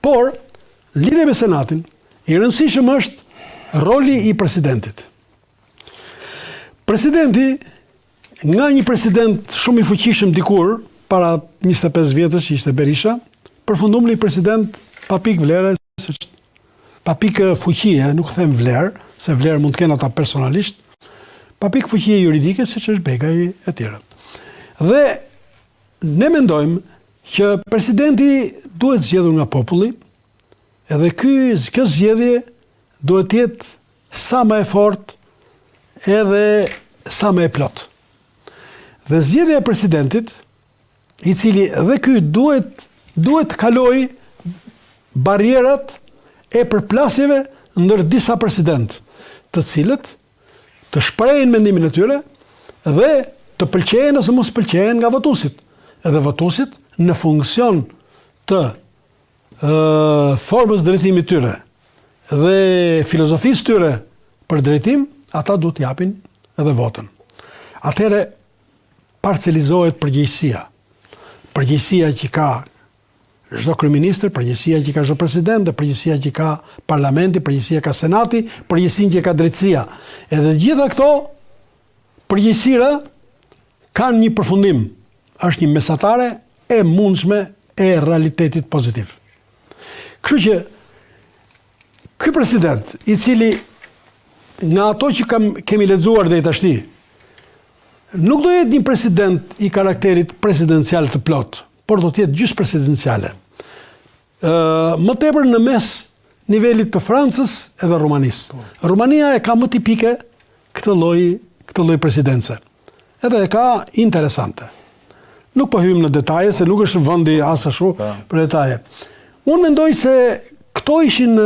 Por, lidhje me Senatin, i rëndësishëm është roli i presidentit. Presidenti, nga një president shumë i fuqishëm dikur, para 25 vjetësh që ishte Berisha, përfundum një president pa pikë vlere, pa pikë fuqie, nuk them vlerë, se vlerë mund të kenë ata personalisht, pa pikë fuqie juridike, siç është Begaj e tjerë. Dhe ne mendojmë që presidenti duhet zgjedhur nga populli, edhe kjo zgjedhje duhet të jetë sa më e fortë edhe sa më e plot. Dhe zgjedhja e presidentit, i cili dhe ky duhet të kalojë barierat e përplasjeve ndër disa president, të cilët të shprehin mendimin e tyre dhe të pëlqejnë ose mos pëlqejnë nga votuesit. Edhe votuesit në funksion të formës drejtimit tyre dhe filozofisë tyre për drejtim, ata duhet të japin edhe votën. Atëherë parcelizohet përgjegjësia. Përgjegjësia që ka çdo kryeministër, përgjegjësia që ka çdo president, përgjegjësia që ka parlamenti, përgjegjësia ka senati, përgjegjësinë që ka drejtësia. Edhe gjitha këto përgjegjësira kanë një përfundim, është një mesatare e mundshme e realitetit pozitiv. Kështu që ky president, i cili nga ato që kemi lexuar deri tashti, nuk do jetë një president i karakterit presidencial të plot, por do të jetë gjysmë presidenciale. Më tepër në mes nivelit të Francës edhe Rumanisë. Rumania e ka më tipike këtë lloj presidence. Edhe e ka interesante. Nuk po hym në detaje, se nuk është vendi as ashtu për detaje. Unë mendoj se këto ishin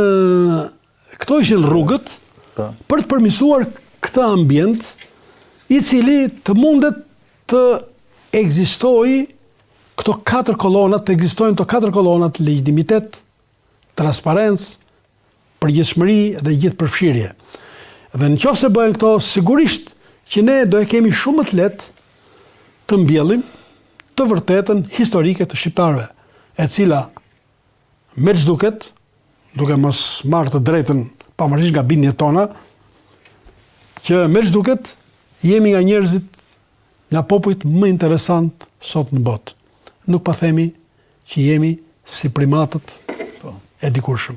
rrugët për të përmirësuar këtë ambient i cili të mundet të ekzistojë këto katër kolonat, legjitimitet, transparencë, përgjegjësimë dhe gjithëpërfshirje. Dhe nëse bëhen këto, sigurisht që ne do e kemi shumë më të lehtë të mbjellim të vërtetën historike të shqiptarëve, e cila me ç'duket, duke mos marrë të drejtën pavarësisht nga bindjet tona, që me ç'duket jemi nga njerëzit, nga popujt më interesant sot në botë. Nuk pa themi që jemi si primatët e dikurshëm.